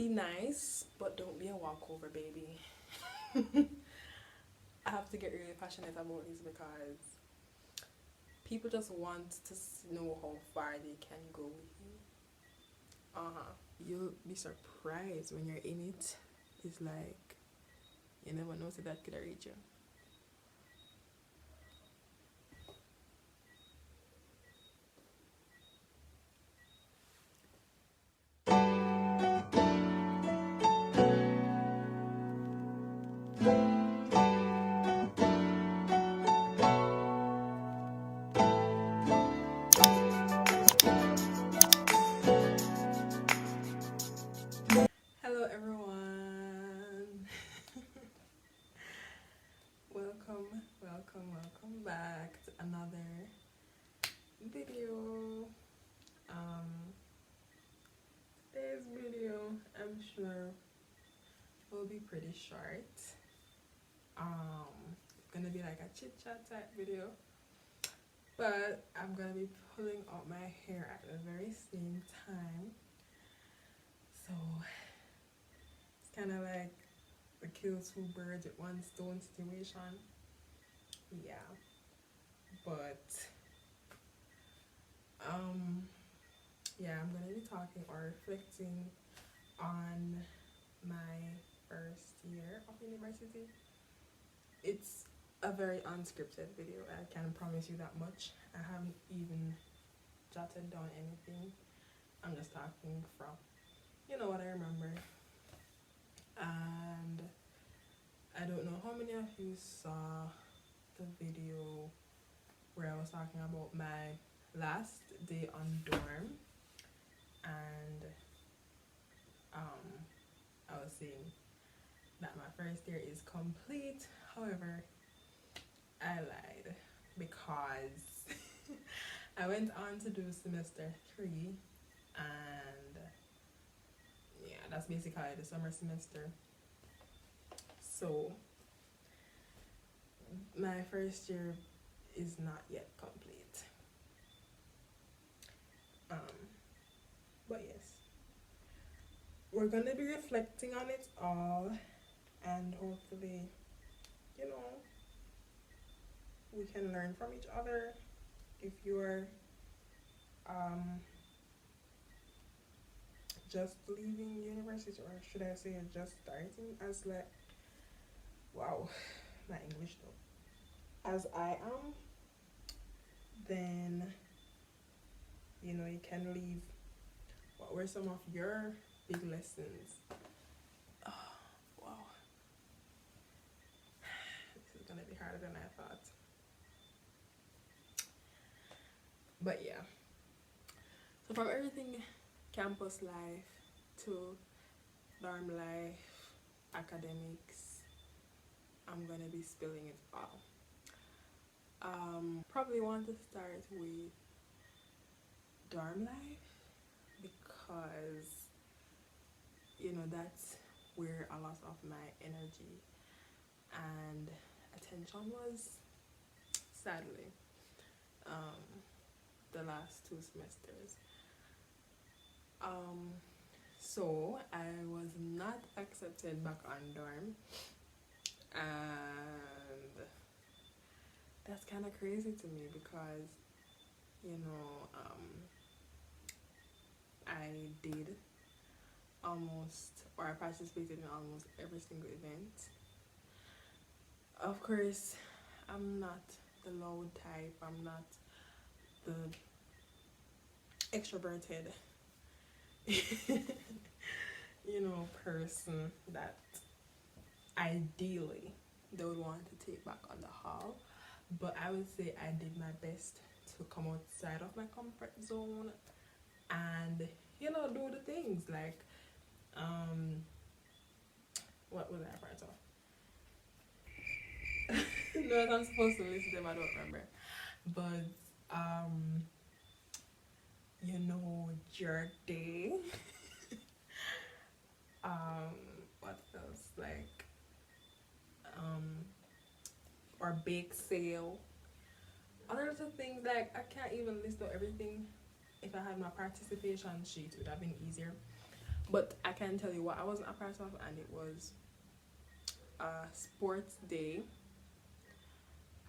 Be nice, but don't be a walkover, baby. I have to get really passionate about this because people just want to know how far they can go with you. You'll be surprised when you're in it. It's like you never know that could reach you. Hello everyone. welcome back to another video. Today's video, I'm sure, will be pretty short. It's gonna be like a chit chat type video, but I'm gonna be pulling out my hair at the very same time, so it's kind of like the kill two birds with one stone situation. Yeah, but yeah, I'm gonna be talking or reflecting on my first year of university. It's a very unscripted video, I can promise you that much. I haven't even jotted down anything. I'm just talking from, you know, what I remember. And I don't know how many of you saw the video where I was talking about my last day on dorm, and I was saying that my first year is complete. However, I lied because I went on to do semester 3, and yeah, that's basically the summer semester. So my first year is not yet complete. But yes, we're gonna be reflecting on it all, and hopefully, you know, we can learn from each other. If you're just leaving university, or should I say just starting, as like, wow, my English though, as I am, then you know you can leave. What were some of your big lessons? Oh, wow, this is gonna be harder than I thought. But yeah, so from everything campus life to dorm life, academics, I'm gonna be spilling it all. Probably want to start with dorm life because, you know, that's where a lot of my energy and attention was, sadly, the last 2 semesters. So I was not accepted back on dorm, and that's kind of crazy to me because, you know, I did almost, or I participated in almost every single event. Of course, I'm not the loud type, I'm not the extroverted you know, person that ideally they would want to take back on the hall, but I would say I did my best to come outside of my comfort zone and, you know, do the things like what was I part of? No, I'm supposed to list them, I don't remember, but you know, jerk day. What else, like or bake sale, others of things. Like, I can't even list out everything. If I had my participation sheet, it would have been easier, But I can tell you what I wasn't a part of, and it was a sports day,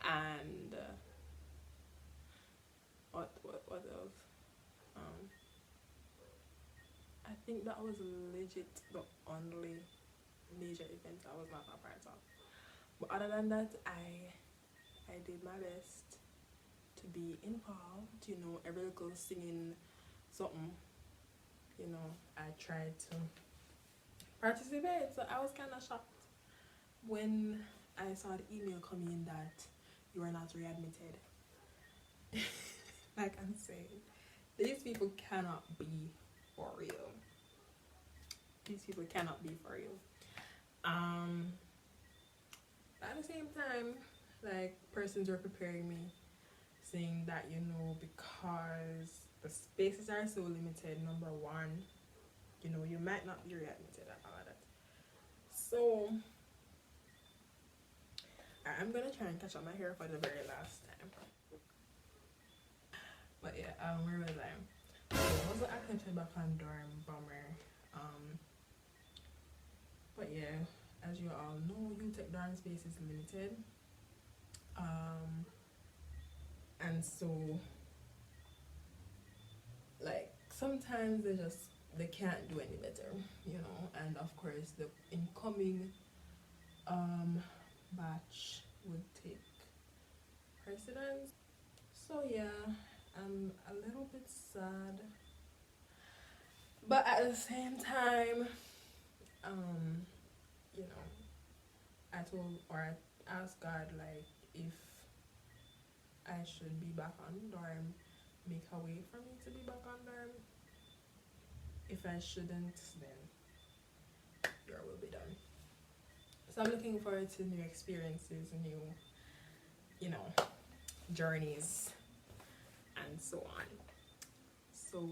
and what else? I think that was legit the only major event I was not a part of. But other than that, I did my best to be involved. You know, every little singing something. You know, I tried to participate. So I was kind of shocked when I saw the email coming in that you are not readmitted. Like I'm saying, these people cannot be for real. These people cannot be for real. At the same time, like, persons were preparing me, saying that, you know, because the spaces are so limited, number one, you know, you might not be readmitted and all of that. So I'm gonna try and catch up my hair for the very last time. But yeah, where was I? So I was actually back on dorm, bummer. But yeah, as you all know, UTech dorm space is limited. And so, like, sometimes they can't do any better, you know. And of course, the incoming batch would take precedence. So yeah, I'm a little bit sad, but at the same time, you know, I asked God, like, if I should be back on dorm, make a way for me to be back on dorm. If I shouldn't, then your will be done. So I'm looking forward to new experiences, new, you know, journeys, and so on. So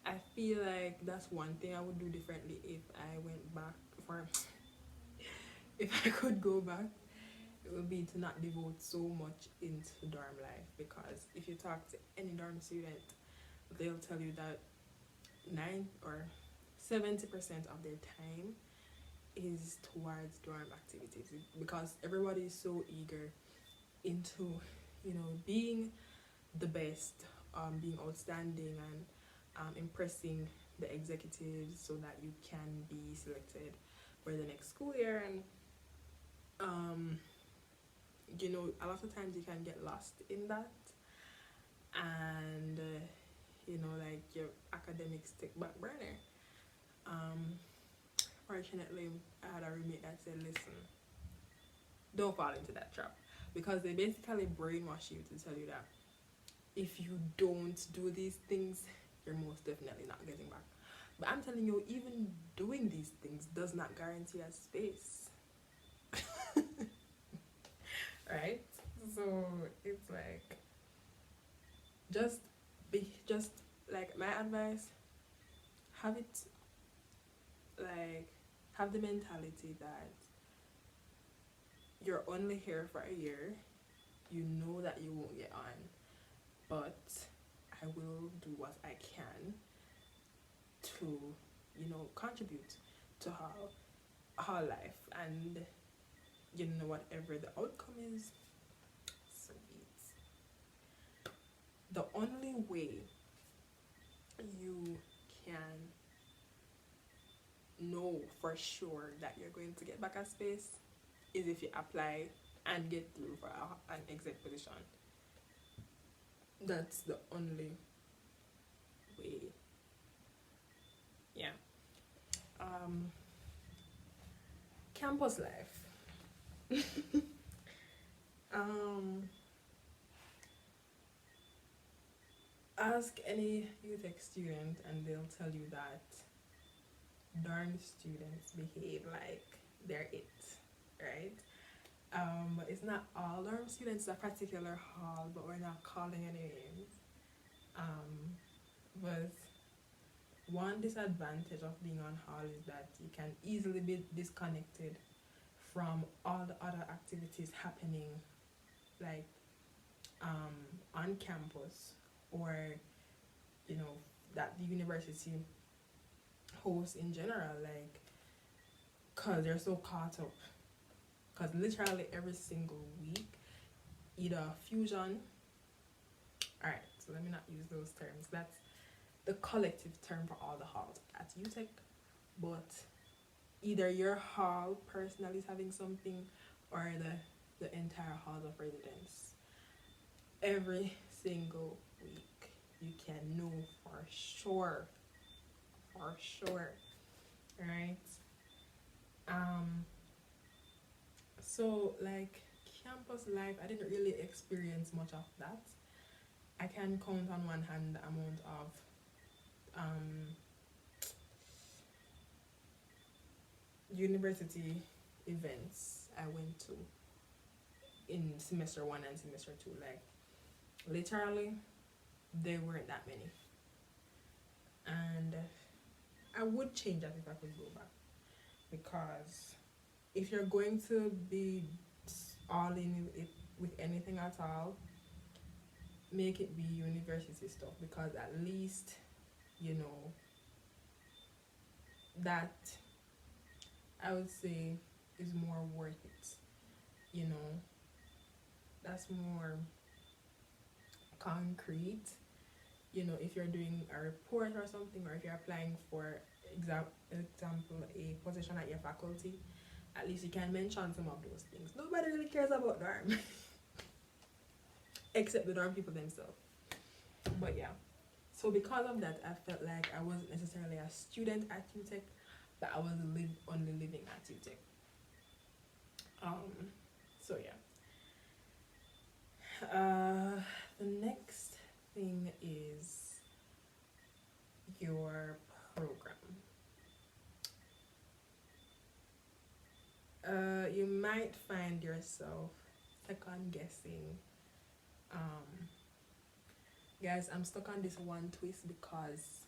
I feel like that's one thing I would do differently if I went back, or if I could go back. It would be to not devote so much into dorm life, because if you talk to any dorm student, they'll tell you that 70% of their time is towards dorm activities, because everybody is so eager into, you know, being the best, being outstanding, and impressing the executives so that you can be selected for the next school year. And you know, a lot of times you can get lost in that, and you know, like, your academics take back burner. Fortunately, I had a roommate that said, listen, don't fall into that trap, because they basically brainwash you to tell you that if you don't do these things, you're most definitely not getting back. But I'm telling you, even doing these things does not guarantee a space. Right? So it's like, just like, my advice, have the mentality that you're only here for a year. You know that you won't get on, but I will do what I can to, you know, contribute to her life, and, you know, whatever the outcome is, so it's the only way you can know for sure that you're going to get back a space is if you apply and get through for an exec position. That's the only way. Yeah. Campus life. Ask any UTech student and they'll tell you that dorm students behave like they're it, right? But it's not all dorm students, a particular hall, but we're not calling any names. But one disadvantage of being on hall is that you can easily be disconnected from all the other activities happening, like on campus, or you know, that the university hosts in general, like, because they're so caught up. Because literally every single week, either fusion, alright, so let me not use those terms. That's the collective term for all the halls at UTech, but either your hall personally is having something or the entire hall of residence. Every single week, you can know for sure, right? So like campus life, I didn't really experience much of that. I can count on one hand the amount of university events I went to in semester 1 and semester 2. Like literally there weren't that many, and I would change that if I could go back, because if you're going to be all in with anything at all, make it be university stuff, because at least, you know, that I would say is more worth it. You know, that's more concrete. You know, if you're doing a report or something, or if you're applying for example a position at your faculty, at least you can mention some of those things. Nobody really cares about dorm except the dorm people themselves. But yeah, so because of that, I felt like I wasn't necessarily a student at UTech, but I was only living at UTech. So yeah. The next thing is your program. You might find yourself second guessing. Guys, I'm stuck on this one twist because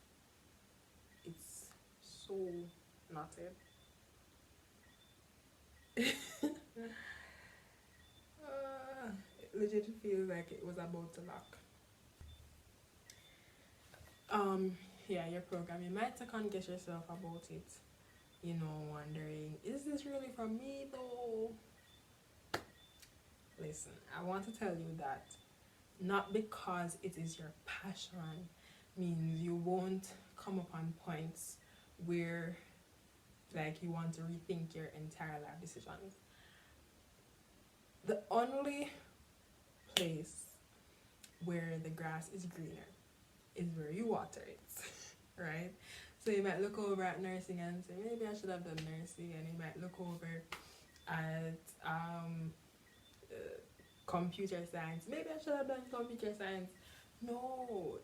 it's so knotted. It legit feels like it was about to lock. Yeah, your program. You might second guess yourself about it. You know, wondering, is this really for me though? Listen, I want to tell you that not because it is your passion means you won't come upon points where like you want to rethink your entire life decisions. The only place where the grass is greener is where you water it, right? So you might look over at nursing and say, maybe I should have done nursing, and you might look over at computer science, maybe I should have done computer science. No,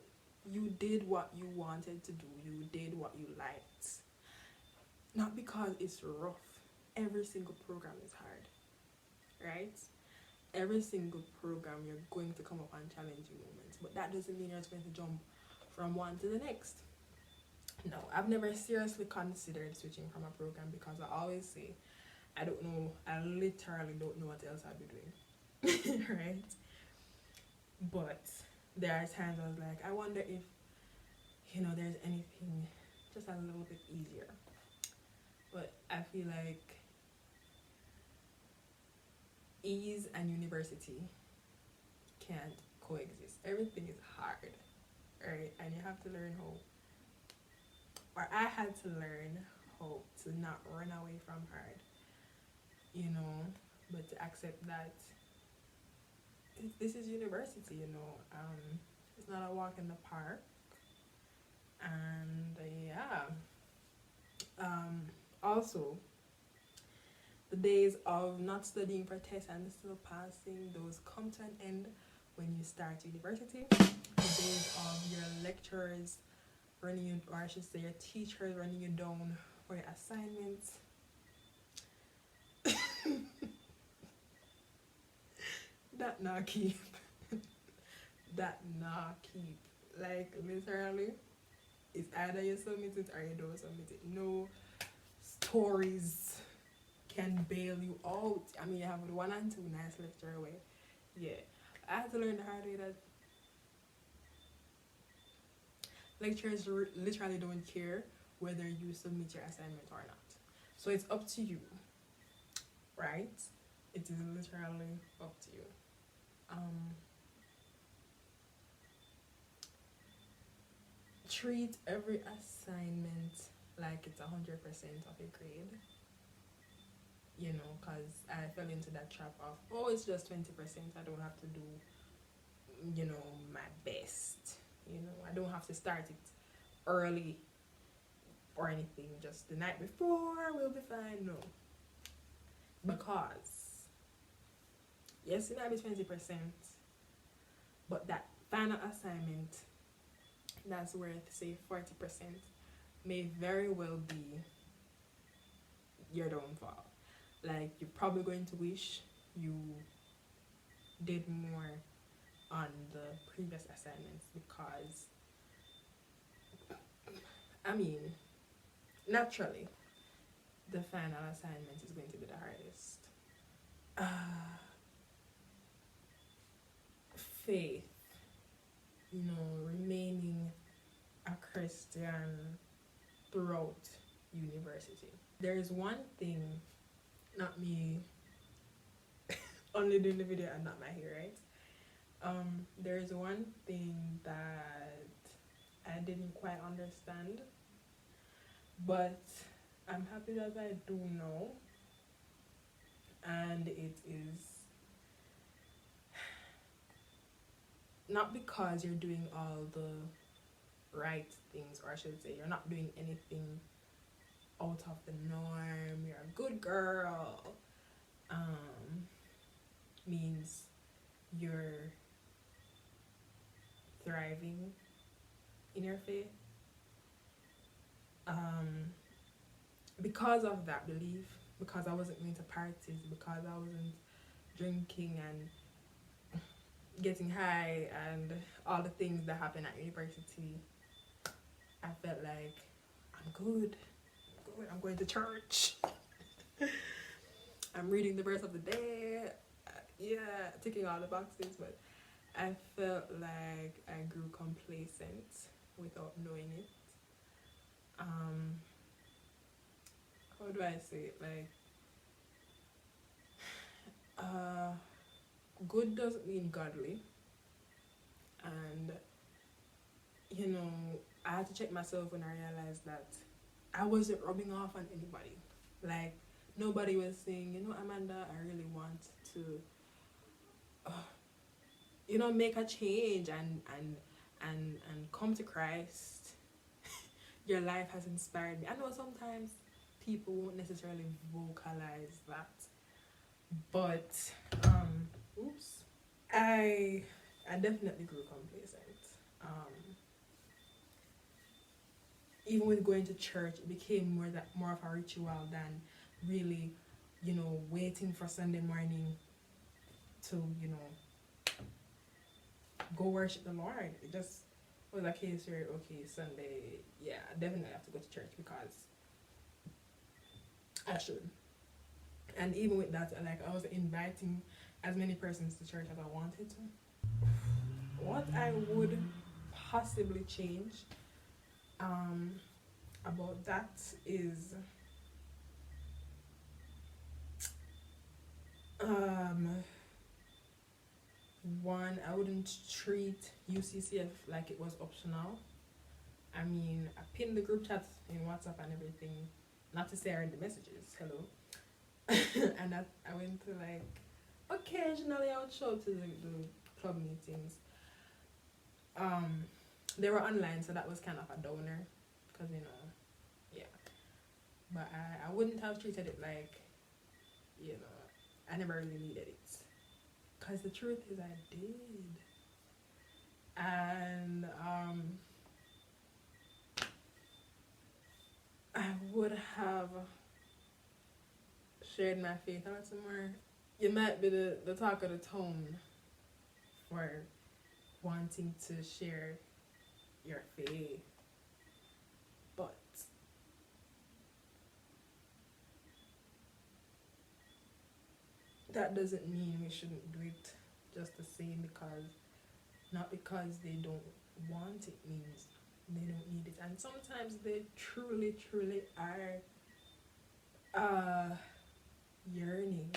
you did what you wanted to do, you did what you liked. Not because it's rough. Every single program is hard, right? Every single program you're going to come upon challenging moments, but that doesn't mean you're just going to jump from one to the next. No, I've never seriously considered switching from a program because I always say, I don't know, I literally don't know what else I'd be doing, right? But there are times I was like, I wonder if, you know, there's anything just a little bit easier. But I feel like ease and university can't coexist. Everything is hard, right? And you have to learn how, or I had to learn how to not run away from hard, you know, but to accept that this is university, you know. It's not a walk in the park. And yeah, also the days of not studying for tests and still passing, those come to an end when you start university. The days of your lecturers running you, or I should say your teachers running you down for your assignments. That not keep. That not keep. Like literally, it's either you submit it or you don't submit it. No stories can bail you out. I mean, you have 1 and 2 nice lecture away. Yeah, I had to learn the hard way that lecturers literally don't care whether you submit your assignment or not. So it's up to you, right? It is literally up to you. Treat every assignment like it's 100% of a grade. You know, because I fell into that trap of, oh, it's just 20%. I don't have to do, you know, my best. You know, I don't have to start it early or anything. Just the night before, we'll be fine. No. Because, yes, it might be 20%, but that final assignment that's worth, say, 40% may very well be your downfall. Like, you're probably going to wish you did more on the previous assignments because, I mean, naturally, the final assignment is going to be the hardest. Faith, you know, remaining a Christian throughout university. There is one thing, not me only doing the video and not my hair, right? There is one thing that I didn't quite understand, but I'm happy that I do know, and it is not because you're doing all the right things, or I should say you're not doing anything out of the norm, you're a good girl, means you're thriving in your faith. Because of that belief, because I wasn't going to parties, because I wasn't drinking and getting high and all the things that happen at university, I felt like I'm good. I'm going to church. I'm reading the verse of the day. Yeah, ticking all the boxes, but I felt like I grew complacent without knowing it. How do I say it? Like, good doesn't mean godly, and you know, I had to check myself when I realized that I wasn't rubbing off on anybody. Like, nobody was saying, you know, Amanda, I really want to, you know, make a change and come to Christ. Your life has inspired me. I know sometimes people won't necessarily vocalize that, but oops, I definitely grew complacent. Even with going to church, it became more of a ritual than really, you know, waiting for Sunday morning to, you know, go worship the Lord. It just was a case where, okay, Sunday, yeah, I definitely have to go to church because I should. And even with that, like, I was inviting as many persons to church as I wanted to. What I would possibly change about that is one, I wouldn't treat UCCF like it was optional. I mean, I pinned the group chat in WhatsApp and everything, not to say I read the messages, hello. And I went to, like, occasionally I would show up to the club meetings. They were online, so that was kind of a downer, because, you know, yeah. But I wouldn't have treated it like, you know, I never really needed it. Because the truth is I did. And I would have shared my faith a lot more. You might be the talk of the town for wanting to share your faith, but that doesn't mean we shouldn't do it just the same, because not because they don't want it means they don't need it, and sometimes they truly are yearning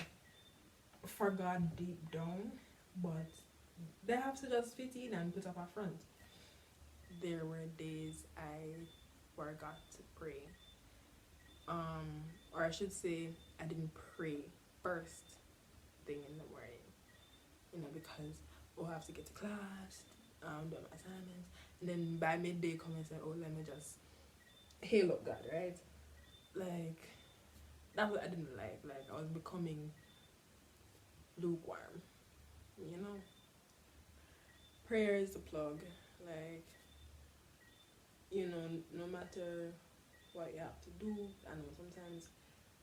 for God deep down, but they have to just fit in and put up a front. There were days I forgot to pray, or I should say I didn't pray first thing in the morning, because I have to get to class, do my assignments, and then by midday come and say, oh, let me just hail up God, right? Like, that's what I didn't like. Like, I was becoming lukewarm, Prayer is the plug. Like, no matter what you have to do, I know sometimes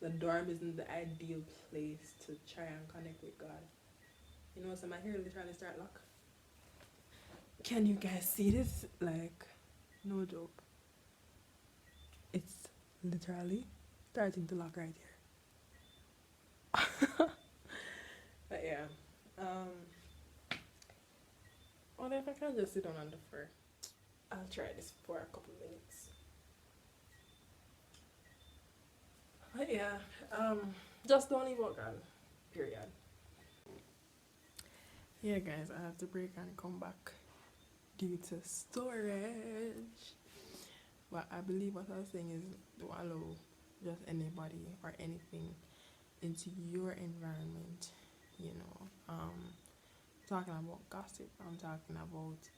the dorm isn't the ideal place to try and connect with God. So my hair literally start lock. Can you guys see this? Like, no joke. It's literally starting to lock right here. But yeah. What if I can just sit down on the fur? I'll try this for a couple minutes. But yeah, just don't leave out God. Period. Yeah, guys, I have to break and come back due to storage. But I believe what I was saying is to allow just anybody or anything into your environment. Talking about gossip, I'm talking about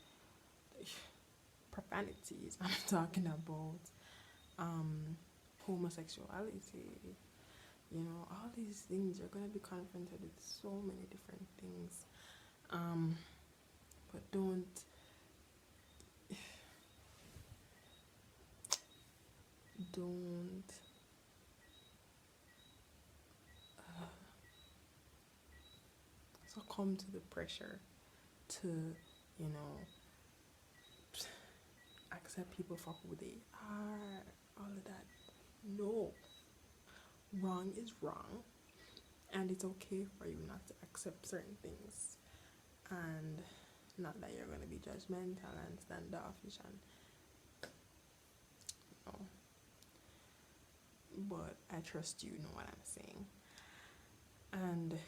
profanities, I'm talking about homosexuality. All these things, you're gonna be confronted with so many different things. But don't succumb to the pressure to, accept people for who they are, all of that. No. Wrong is wrong, and it's okay for you not to accept certain things, and not that you're going to be judgmental and standoffish and no. But I trust you know what I'm saying. And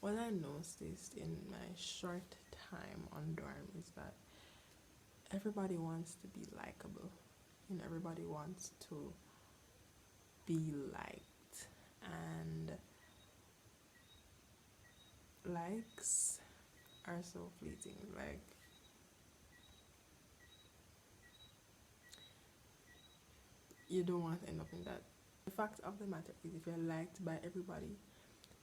what I noticed in my short time on dorm is that everybody wants to be likable, everybody wants to be liked, and likes are so fleeting. Like, you don't want to end up in that. The fact of the matter is, if you're liked by everybody,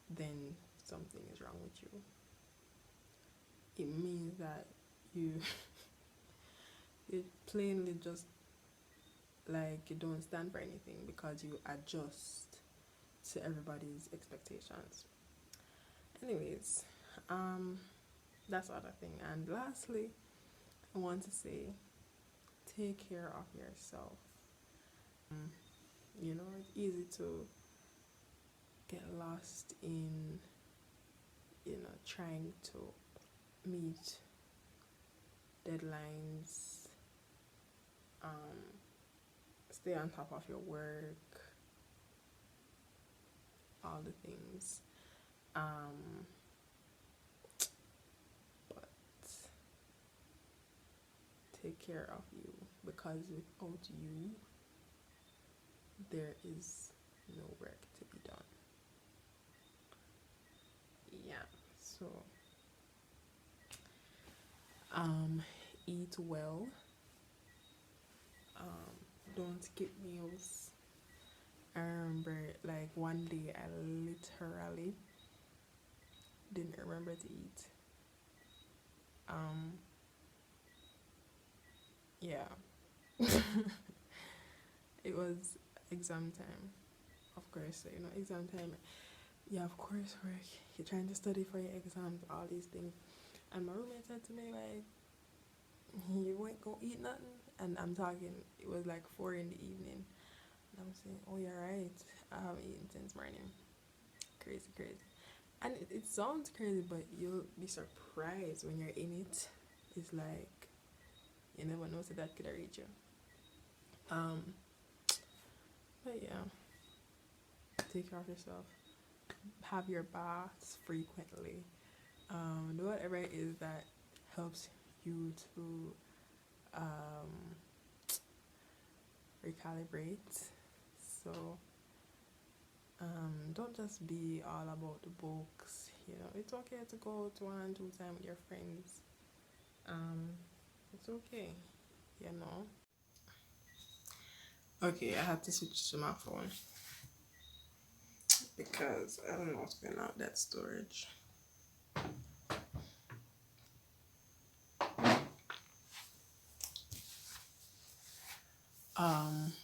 then something is wrong with you. It means that you plainly just, like, you don't stand for anything because you adjust to everybody's expectations. Anyways, that's other thing. And lastly, I want to say, take care of yourself. It's easy to get lost in trying to meet deadlines, stay on top of your work, all the things, but take care of you, because without you there is no work to be done. Yeah, so eat well, don't skip meals. I remember, like, one day I literally didn't remember to eat. Yeah. It was exam time, of course. So exam time, yeah, of course, work, you're trying to study for your exams, all these things. And my roommate said to me, like, you won't go eat nothing. And I'm talking, it was like 4 in the evening, and I'm saying, oh, you're right, I haven't eaten since morning. Crazy. And it sounds crazy, but you'll be surprised when you're in it. It's like, You never know, so that could have reached you. But yeah, take care of yourself. Have your baths frequently. Do whatever it is that helps you to recalibrate. So don't just be all about the books. You know, it's okay to go to 1 and 2 time with your friends. It's okay. You know. Okay, I have to switch to my phone because I don't know what's going on with that storage.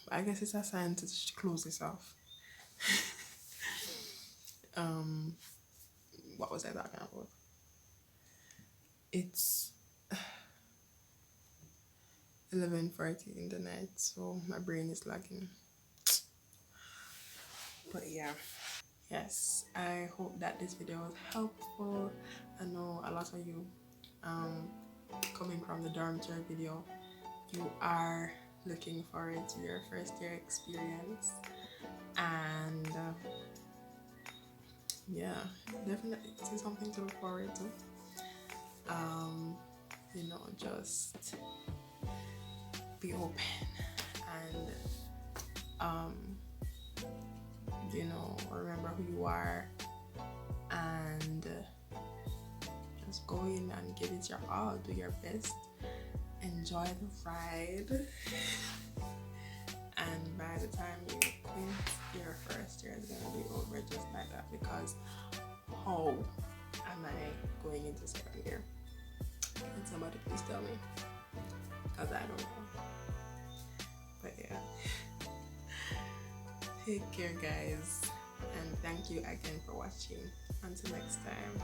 I guess it's a sign to close this off. What was I talking about? It's 11:40 in the night, so my brain is lagging. But yeah. Yes, I hope that this video was helpful. I know a lot of you, coming from the dormitory video, you are looking forward to your first year experience, and yeah, definitely it's something to look forward to. You know, just be open and you know, remember who you are, and just go in and give it your all, do your best, enjoy the ride, and by the time you quit, your first year is gonna be over just like that. Because how am I going into second year? Can somebody please tell me? Because I don't know. But yeah, take care guys, and thank you again for watching. Until next time.